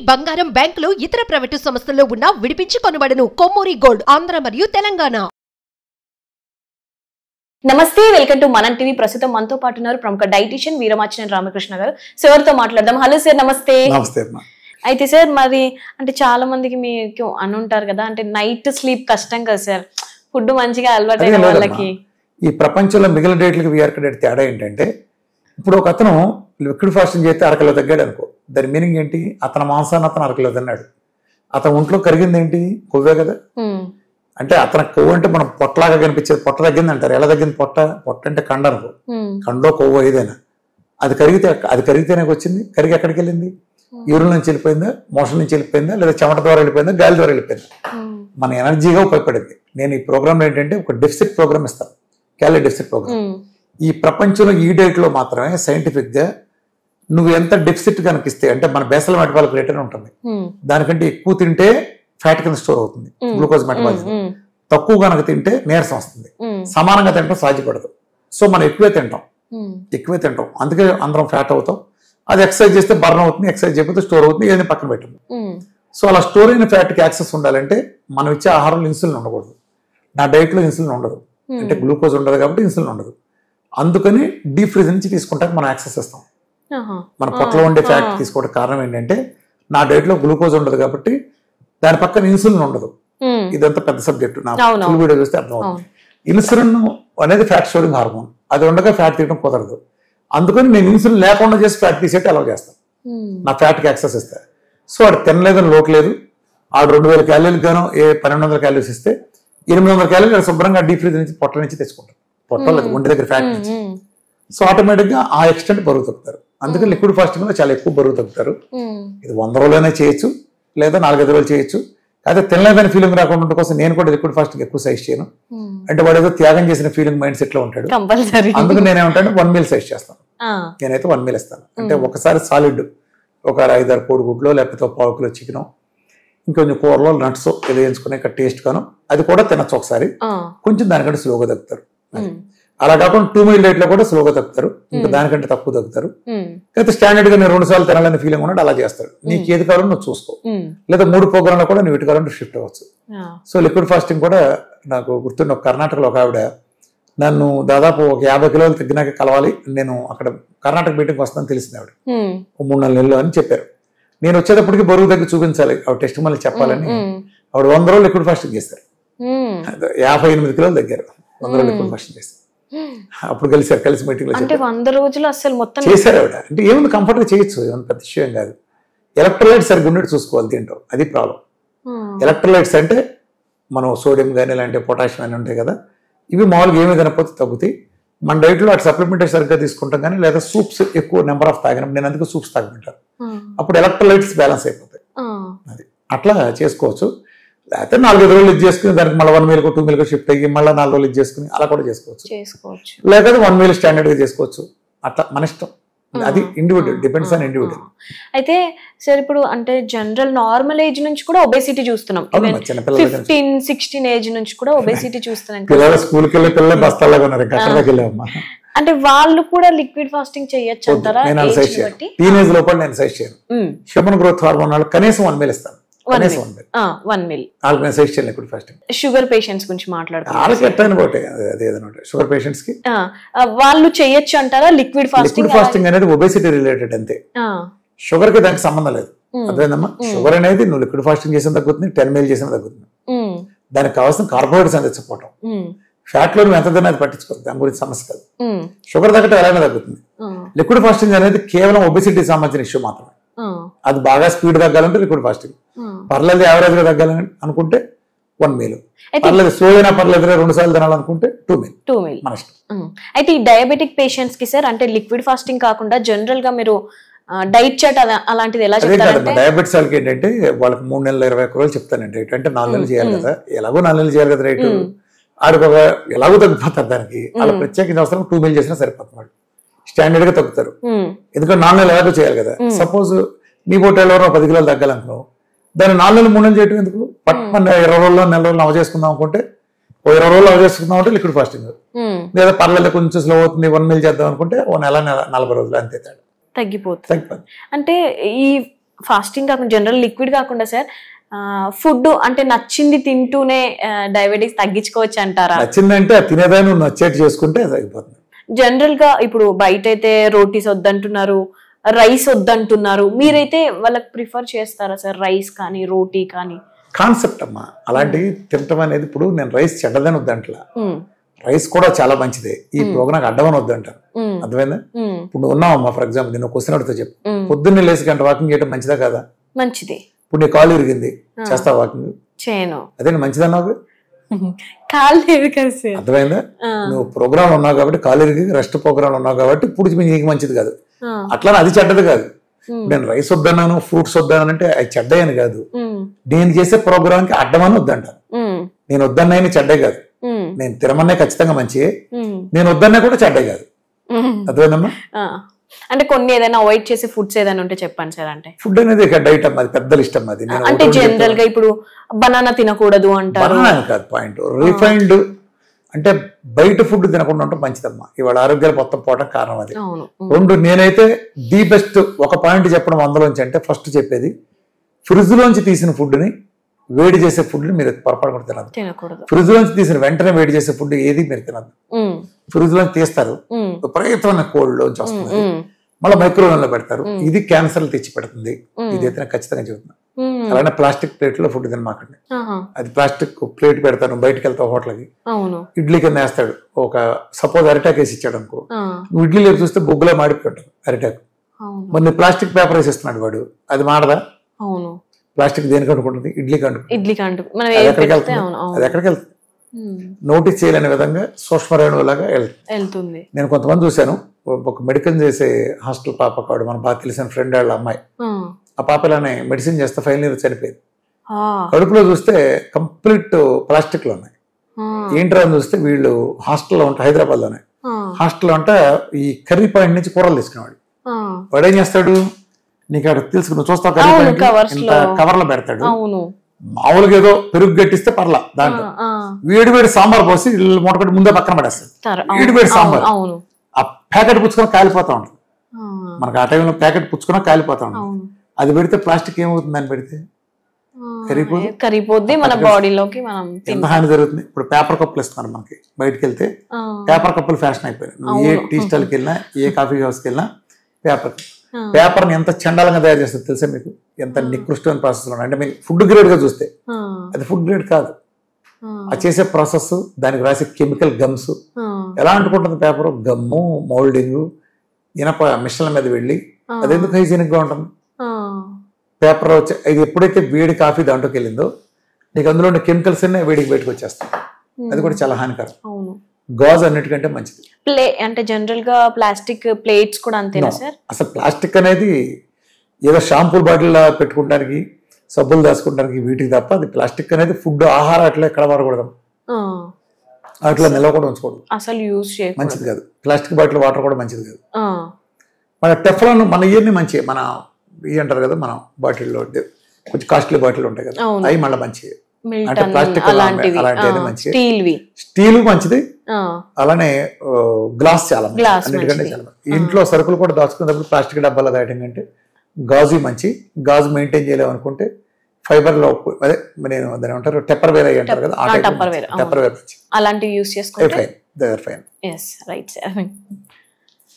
బంగారం బ్యాంకులు ఇతర ప్రైవేటు సంస్థల్లో ఉన్న విడిపించి కొనబడును. కొమ్మూరి గోల్డ్ ఆంధ్ర మరియు తెలంగాణ. నమస్తే, వెల్కమ్ టు మనం టీవీ. ప్రస్తుతం మనతో పాటు ఉన్నారు ప్రముఖ డైటీషియన్ వీరమాచినేని రామకృష్ణ గారు. సార్తో మాట్లాడదాం. హలో సార్, నమస్తే. నమస్తే. అయితే సార్, మరి అంటే చాలా మందికి మీకు అనుంటారు కదా, అంటే నైట్ స్లీప్ కష్టం కదా సార్, ఫుడ్ మంచిగా అలవాటైన వాళ్ళకి. ఈ ప్రపంచంలో మిగిలిన డేట్లకి వీఆర్కే డేట్ తేడా ఏంటంటే, ఇప్పుడు ఒక అతను లిక్విడ్ ఫాస్టింగ్ చేస్తే అరకిలో తగ్గాడు అనుకో, దాని మీనింగ్ ఏంటి? అతని మాంసాన్ని అతను అరకిలో తిన్నాడు. అతని ఒంట్లో కరిగింది ఏంటి? కొవ్వే కదా. అంటే అతని కొవ్వు అంటే మనం పొట్టలాగా కనిపించేది, పొట్ట తగ్గింది అంటారు. ఎలా తగ్గింది? పొట్ట అంటే కండ అనుకో, కండో కొవ్వు ఏదైనా అది కరిగితేనే వచ్చింది. కరిగి ఎక్కడికి వెళ్ళింది? యూరిన్ నుంచి వెళ్ళిపోయిందా, మోషన్ నుంచి వెళ్ళిపోయిందా, లేదా చెమట ద్వారా వెళ్ళిపోయిందా, గాలి ద్వారా వెళ్ళిపోయిందా? మన ఎనర్జీగా ఉపయోగపడింది. నేను ఈ ప్రోగ్రామ్ ఏంటంటే ఒక డెఫిసిట్ ప్రోగ్రామ్ ఇస్తాను, క్యాలరీ డెఫిసిట్ ప్రోగ్రామ్. ఈ ప్రపంచంలో ఈ డేట్ లో మాత్రమే సైంటిఫిక్ గా నువ్వు ఎంత డెఫిసిట్ కనిపిస్తే, అంటే మన బేసల్ మెటబాలిక్ రేట్ అని ఉంటుంది, దానికంటే ఎక్కువ తింటే ఫ్యాట్ కింద స్టోర్ అవుతుంది గ్లూకోజ్ మెటబాలిజం. తక్కువ కనుక తింటే నీరసం వస్తుంది. సమానంగా తింటాం సాధ్యపడదు. సో మనం ఎక్కువే తింటాం. అందుకే అందరం ఫ్యాట్ అవుతాం. అది ఎక్సర్సైజ్ చేస్తే బర్న్ అవుతుంది, ఎక్సర్సైజ్ చేయకపోతే స్టోర్ అవుతుంది, ఏదైనా పక్కన పెట్టము. సో అలా స్టోర్ అయిన ఫ్యాట్కి యాక్సెస్ ఉండాలంటే మనం ఇచ్చే ఆహారంలో ఇన్సులిన్ ఉండకూడదు. నా డైట్లో ఇన్సులిన్ ఉండదు, అంటే గ్లూకోజ్ ఉండదు కాబట్టి ఇన్సులిన్ ఉండదు. అందుకని డీప్ ఫ్రీజ్ నుంచి తీసుకుంటాక మనం యాక్సెస్ ఇస్తాం. మన పొట్టలో ఉండే ఫ్యాట్ తీసుకోవడం కారణం ఏంటంటే, నా డైట్లో గ్లూకోజ్ ఉండదు కాబట్టి దాని పక్కన ఇన్సులిన్ ఉండదు. ఇదంతా పెద్ద సబ్జెక్టు, నా ఫుల్ వీడియో చూస్తే అర్థమవుతుంది. ఇన్సులిన్ అనేది ఫ్యాట్ స్టోరింగ్ హార్మోన్, అది ఉండగా ఫ్యాట్ తీయడం కుదరదు. అందుకని నేను ఇన్సులిన్ లేకుండా చేసి ఫ్యాట్ తీసేట్టు అలౌ చేస్తాను, నా ఫ్యాట్కి యాక్సెస్ ఇస్తా. సో వాడు తినలేదని లోటు లేదు. ఆడు 2000 క్యాలరీలు గాను 1200 క్యాలరీస్ ఇస్తే 800 క్యాలరీలు శుభ్రంగా డీప్ ఫ్రీజ్ నుంచి పొట్ట నుంచి తెచ్చుకుంటారు, పొట్టలేదు ఒంటి దగ్గర ఫ్యాట్ నుంచి. సో ఆటోమేటిక్ గా ఆ ఎక్స్టెంట్ బరువు తగ్గుతారు. అందుకని లిక్విడ్ ఫాస్టింగ్ లో చాలా ఎక్కువ బరువు తగ్గుతారు. ఇది 100 రోజులైనా చేయొచ్చు, లేదా 4-5 రోజులు చేయొచ్చు. అయితే తినలేదని ఫీలింగ్ రాకుండా కోసం నేను కూడా లిక్విడ్ ఫాస్టింగ్ ఎక్కువ సైజ్ చేయను. అంటే వాడు ఏదో త్యాగం చేసిన ఫీలింగ్ మైండ్ సెట్ లో ఉంటాడు. అందుకు నేనేమంటాను, 1 మీల్ సైజ్ చేస్తాను. నేనైతే 1 మీల్ ఇస్తాను. అంటే ఒకసారి సాలిడ్ ఒక 5-6 కోడిగుడ్లో, లేకపోతే 1/4 కిలో చికెన్, ఇంకొంచెం కూరలో నట్స్ వేయించుకునే టేస్ట్ గాను అది కూడా తినచ్చు ఒకసారి. కొంచెం దానికంటే స్లోగా తగ్గుతారు. అలా కాకుండా 2 మీల్ డైట్ లో కూడా స్లోగా తగ్గుతారు, ఇంకా దానికంటే తక్కువ తగ్గుతారు. అయితే స్టాండర్డ్ గా నేను 2 సార్లు తినాలని ఫీలింగ్ ఉన్నాడు, అలా చేస్తాడు. నీకు ఏది కావాలో నువ్వు చూసుకో, లేదా 3 ప్రోగ్రాంలో కూడా నువ్వు ఇటు కావాలంటే షిఫ్ట్ అవ్వచ్చు. సో లిక్విడ్ ఫాస్టింగ్ కూడా నాకు గుర్తున్న, ఒక కర్ణాటకలో ఒక ఆవిడ నన్ను దాదాపు ఒక 50 కిలోలు తగ్గినాక కలవాలి, నేను అక్కడ కర్ణాటక మీటింగ్ వస్తానని తెలిసింది ఆవిడ, 3-4 నెలలు అని చెప్పారు. నేను వచ్చేటప్పటికి బరువు తగ్గి చూపించాలి, ఆవిడ టెస్ట్ మళ్ళీ చెప్పాలని ఆవిడ 100 రోజులు లిక్విడ్ ఫాస్టింగ్ చేస్తారు. 58 కిలోలు తగ్గారు 100 రోజులు లిక్విడ్ ఫాస్టింగ్ చేస్తారు. అప్పుడు కలిసి మీటింగ్ లో 100 రోజులు అసలు మొత్తం చేశారు ఆవిడ. అంటే ఏముంది, కంఫర్ట్ గా చేయొచ్చు, ఏమన్నా పెద్ద విషయం కాదు. ఎలక్ట్రోలైట్స్ సరిగ్గా ఉండేది చూసుకోవాలి తింటాం, అది ప్రాబ్లం. ఎలక్ట్రోలైట్స్ అంటే మనం సోడియం కానీ ఇలాంటి పొటాషియం అని ఉంటాయి కదా, ఇవి మామూలుగా ఏమి తినకపోతే తగ్గుతాయి. మన డైట్లో అటు సప్లిమెంటరీ సరిగ్గా తీసుకుంటాం కానీ, లేదా సూప్స్ ఎక్కువ నెంబర్ ఆఫ్ తాగిన, నేను అందుకు సూప్స్ తాగమంటాను. అప్పుడు ఎలక్ట్రోలైట్స్ బ్యాలెన్స్ అయిపోతాయి. అది అట్లా చేసుకోవచ్చు. లేకపోతే 4-5 రోజులు ఇది చేసుకుని దానికి మళ్ళీ 1 మీల్ 2 మీల్ షిఫ్ట్ అయ్యి మళ్ళీ 4 రోజులు ఇది చేసుకుని అలా కూడా చేసుకోవచ్చు. లేకపోతే 1 మీల్ స్టాండర్డ్ గా చేసుకోవచ్చు. అట్లా మన ఇష్టం, అది ఇండివిజువల్, డిపెండ్స్ ఆన్ ఇండివిజువల్. అయితే సార్, ఇప్పుడు అంటే జనరల్ నార్మల్ ఏజ్ నుంచి కూడా ఒబేసిటీ చూస్తున్నాం, 15-16 ఏజ్ నుంచి కూడా ఒబేసిటీ చూస్తున్నాం. పిల్లలు స్కూల్కి వెళ్ళి పిల్లలు బస్తాలాగా ఉన్నారు, కట్టడానికి వెళ్ళామమ్మా. అంటే వాళ్ళు కూడా లిక్విడ్ ఫాస్టింగ్ చేయొచ్చు అంటారా? నేను సైజ్ చేయను, టీనేజ్ లోపల నేను సైజ్ చేయను. హ్యూమన్ గ్రోత్ హార్మోన్ వాళ్ళు కనీసం 1 మీల్ ఇస్తాను. 1 మీల్ సైజ్ చేయను లిక్విడ్ ఫాస్టింగ్. షుగర్ పేషెంట్స్ గురించి మాట్లాడుతున్నాం. షుగర్ పేషెంట్స్ కి వాళ్ళు చేయొచ్చు అంటారా లిక్విడ్ ఫాస్టింగ్? లిక్విడ్ ఫాస్టింగ్ అనేది ఒబేసిటీ రిలేటెడ్ అంతే, షుగర్ కి దానికి సంబంధం లేదు. అదేనమ్మా, షుగర్ అనేది నువ్వు లిక్విడ్ ఫాస్టింగ్ చేసిన తగ్గుతుంది, 10 మీల్ చేసిన తగ్గుతుంది. దానికి కావాల్సిన కార్బోహైడ్రేట్స్ అందించకపోవటం. ఫ్యాట్ లో నువ్వు ఎంత తిన్నా అది పట్టించుకోదు, దాని గురించి సమస్య కాదు. షుగర్ తగ్గట్టు ఎలాగైనా తగ్గుతుంది. లిక్విడ్ ఫాస్టింగ్ అనేది కేవలం ఒబేసిటీ సంబంధించిన ఇష్యూ మాత్రమే. అది బాగా స్పీడ్ తగ్గాలంటే లిక్విడ్ ఫాస్టింగ్, పర్లేదు యావరేజ్ గా తగ్గాలని అనుకుంటే 1 మీల్, పర్లేదు స్లో అయినా పర్లేదు 2 సార్లు తినాలనుకుంటే 2 మీల్ మన ఇష్టం. అయితే ఈ డయాబెటిక్ పేషెంట్స్ కి సార్, అంటే లిక్విడ్ ఫాస్టింగ్ కాకుండా జనరల్ గా మీరు డైట్ చార్ట్ అలాంటిది ఎలా చెప్తారంటే? డయాబెటిస్ వాళ్ళకి ఏంటంటే వాళ్ళకి 3 నెలల 21 రోజులు చెప్తానండి డైట్. అంటే 4 నెలలు చేయాలి కదా, ఎలాగో 4 నెలలు చేయాలి కదా రైట్. ఆడికి ఒక ఎలాగో తగ్గిపోతారు, దానికి వాళ్ళ ప్రత్యేకించి అవసరం 2 మీల్ చేసినా సరిపోతుంది. వాళ్ళు స్టాండర్డ్ గా తగ్గుతారు, ఎందుకంటే 4 నెలలు ఎలాగో చేయాలి కదా. సపోజ్ నీ పోటీ ఎవరో 10 కిలోలు తగ్గాలనుకున్నావు, దాన్ని 4 నెలలు 3 నెలలు చేయడం ఎందుకు? పట్టుకుని 20 రోజుల్లో 4 రోజులు నవ చేసుకుందాం అనుకుంటే, 20 రోజులు నవ చేసుకుందాం అంటే లిక్విడ్ ఫాస్టింగ్. లేదా పర్లేదు కొంచెం స్లో అవుతుంది 1 మీల్ చేద్దాం అనుకుంటే 1 నెల 40 రోజులు అంతే తేడా, తగ్గిపోతుంది. అంటే ఈ ఫాస్టింగ్ కాకుండా జనరల్ లిక్విడ్ కాకుండా సార్ ఫుడ్ అంటే నచ్చింది తింటూనే డయాబెటీస్ తగ్గించుకోవచ్చు అంటారా? నచ్చిందంటే అది తినేదాన్ని నచ్చేట్టు చేసుకుంటే అది అయిపోతుంది. జనరల్ గా ఇప్పుడు బయట అయితే రోటీస్ వద్దంటున్నారు, రైస్ వద్దంటున్నారు, మీరైతే వాళ్ళకి ప్రిఫర్ చేస్తారా సార్ రైస్ కానీ రోటీ కానీ? కాన్సెప్ట్ అమ్మా అలాంటివి తినటం అనేది. ఇప్పుడు నేను రైస్ చెడ్డదని వద్దంటలా, రైస్ కూడా చాలా మంచిదే. ఈ ప్రోగ్రామ్ అడ్డమని వద్దంటారు, అర్థమైందా? ఇప్పుడు నువ్వు ఉన్నావమ్మా, ఫర్ ఎగ్జాంపుల్ నేను క్వశ్చన్ అడిగితే చెప్పు, పొద్దున్నే లేసి గంట వాకింగ్ చేయడం మంచిదా కదా? మంచిది. ఇప్పుడు నీ కాలు ఇరిగింది, చేస్తావు వాకింగ్? చేయను. అదే మంచిదన్నావు, కాలు లేదు కదా సార్, అర్థమైందా? నువ్వు ప్రోగ్రామ్ ఉన్నావు కాబట్టి, కాలు ఇరిగి రెస్ట్ ప్రోగ్రామ్ ఉన్నావు కాబట్టి ఇప్పుడు నీకు మంచిది కాదు. అట్లానే అది చెడ్డది కాదు. నేను రైస్ వద్దన్నాను, ఫ్రూట్స్ వద్దన్నాను అంటే అది చెడ్డని కాదు. నేను చేసే ప్రోగ్రామ్ కి అడ్డమని వద్దంటాను. నేను వద్దన్నాయని చెడ్డే కాదు, నేను తినమన్నా ఖచ్చితంగా మంచియే, నేను వద్దన్నా కూడా చెడ్డే కాదు. అర్థమైందమ్మా? అంటే కొన్ని ఏదైనా అవాయిడ్ చేసే ఫుడ్స్ ఏదైనా ఉంటే చెప్పండి సార్. అంటే ఫుడ్ అనేది డైట్ అమ్మా, అది పెద్ద లిస్ట్ అమ్మా. అది అంటే జనరల్ గా ఇప్పుడు బనానా తినకూడదు అంటారు. బనానా కాదు పాయింట్, రిఫైన్డ్ అంటే బయట ఫుడ్ తినకుండా ఉంటే మంచిదమ్మా. ఇవాళ ఆరోగ్యాలు మొత్తం పోవడం కారణం అది. రెండు, నేనైతే ది బెస్ట్ ఒక పాయింట్ చెప్పడం అందులోంచి అంటే ఫస్ట్ చెప్పేది, ఫ్రిడ్జ్ లోంచి తీసిన ఫుడ్ ని వేడి చేసే ఫుడ్ ని మీరు పొరపాటు తినకూడదు. ఫ్రిడ్జ్ లోంచి తీసిన వెంటనే వేడి చేసే ఫుడ్ ఏది మీరు తినద్దు. ఫ్రిడ్జ్ లోంచి తీస్తారు, విపరీతమైన కోల్డ్ లోంచి వస్తుంది, మళ్ళీ మైక్రోవేవ్ లో పెడతారు, ఇది క్యాన్సర్లు తెచ్చి పెడుతుంది. ఇదైతే ఖచ్చితంగా చెబుతున్నా. అలానే ప్లాస్టిక్ ప్లేట్ లో ఫుడ్ తినమాకండి. అది ప్లాస్టిక్ ప్లేట్ పెడతాను, బయటకు వెళ్తావు హోటల్కి, ఇడ్లీ కింద వేస్తాడు. ఒక సపోజ్ అరిటాక్ వేసి ఇచ్చాడు అనుకో, నువ్వు ఇడ్లీ లేపు చూస్తే బొగ్గులో మాడిపోతాడు అరిటాక్. మరి ప్లాస్టిక్ పేపర్ వేసి ఇస్తున్నాడు వాడు, అది మాడదా? ప్లాస్టిక్ దేనికి అనుకుంటుంది? ఇడ్లీకి అనుకుంటుంది. అది ఎక్కడికి వెళ్తుంది? నోటీస్ చేయలేని విధంగా సూక్ష్మరేణువు లాగా వెళ్తుంది. నేను కొంతమంది చూశాను, ఒక మెడికల్ చేసే హాస్టల్ పాప కాడు, మన బాగా తెలిసిన ఫ్రెండ్ వాళ్ళ అమ్మాయి. ఆ పాప ఇలానే మెడిసిన్ చేస్తే ఫైనల్ ఇయర్ చనిపోయింది. కడుపులో చూస్తే కంప్లీట్ ప్లాస్టిక్ లో ఉన్నాయి. ఏంట్రా అని చూస్తే వీళ్ళు హాస్టల్లో ఉంటారు, హైదరాబాద్ లోనే హాస్టల్లో అంటే ఈ కర్రీ పాయింట్ నుంచి కూరలు తీసుకునేవాడు. వాడు ఏం చేస్తాడు, నీకు అక్కడ తెలుసు, నువ్వు చూస్తావు కర్రీ పాయింట్ ఇంత కవర్ లో పెడతాడు. మామూలుగా ఏదో పెరుగు గట్టిస్తే పర్లా, దాంట్లో వేడి వేడి సాంబార్ పోసి మూటకట్టి ముందే పక్కన పడేస్తాడు. వేడి వేడి సాంబార్, ఆ ప్యాకెట్ పుచ్చుకొని కాలిపోతా ఉంటుంది. మనకు ఆ టైంలో ప్యాకెట్ పుచ్చుకున్నా కాలిపోతా ఉంటుంది. అది పెడితే ప్లాస్టిక్ ఏమవుతుంది, అని పెడితే కరిగిపోద్ది, మన బాడీలోకి ఎంత హాని జరుగుతుంది. ఇప్పుడు పేపర్ కప్పులు ఇస్తున్నారు మనకి, బయటకు వెళ్తే పేపర్ కప్పులు ఫ్యాషన్ అయిపోయాయి. నువ్వు ఏ టీ స్టాల్కి వెళ్ళినా, ఏ కాఫీ హౌస్కి వెళ్ళినా పేపర్ ని ఎంత చండాలంగా తయారు చేస్తుంది తెలుసా మీకు? ఎంత నికృష్టమైన ప్రాసెస్ లో. అంటే మీరు ఫుడ్ గ్రేడ్ గా చూస్తే అది ఫుడ్ గ్రేడ్ కాదు. అది చేసే ప్రాసెస్, దానికి రాసే కెమికల్ గమ్స్ ఎలా అంటుకుంటుంది పేపర్, గమ్ము, మౌల్డింగ్, ఇనప మిషన్ల మీద వెళ్ళి, అది ఎందుకు హైజీనిక్ గా ఉంటుంది? పేపర్ వచ్చి ఇది ఎప్పుడైతే వేడి కాఫీ దాంట్లోకి వెళ్ళిందో, నీకు అందులో ఉన్న కెమికల్స్ అన్నీ వేడికి బయటకు వచ్చేస్తాయి. అది కూడా చాలా హానికరం. గాజు అన్నిటికంటే మంచిది. అంటే జనరల్ గా ప్లాస్టిక్ ప్లేట్స్ కూడా అంతేనా సార్? అసలు ప్లాస్టిక్ అనేది ఏదో షాంపూ బాటిల్ పెట్టుకోవడానికి, సబ్బులు దాచుకోవడానికి, వీటికి తప్ప అది ప్లాస్టిక్ అనేది ఫుడ్, ఆహారం అట్లా ఎక్కడ వాడకూడదు, అట్లా నిల్వ కూడా ఉంచకూడదు, అసలు యూజ్ చేయకూడదు, మంచిది కాదు. ప్లాస్టిక్ బాటిల్ వాటర్ కూడా మంచిది కాదు. మన టెఫ్లాన్ మన ఇయర్ని మంచి, మన ఇవి అంటారు కదా, మన బాటిల్లో కొంచెం కాస్ట్లీ బాటిల్ ఉంటాయి కదా, అవి మళ్ళీ మంచివి. అంటే ప్లాస్టిక్ అలాంటివి మంచిది, స్టీల్ మంచిది. అలానే గ్లాస్ చాలా అన్నిటికంటే చాలా. ఇంట్లో సరుకులు కూడా దాచుకునేటప్పుడు ప్లాస్టిక్ డబ్బాలో దాయటం కంటే గాజు మంచి. గాజు మెయింటైన్ చేయలేము అనుకుంటే ఫైబర్ లో, అదే నేను దాని ఏమంటారు, టెప్పర్ వేర్ అయ్యి అంటారు కదా, టెప్పర్ వేర్ మంచి. అలాంటివి యూస్ చేసుకోండి. ఫైన్. Right sir.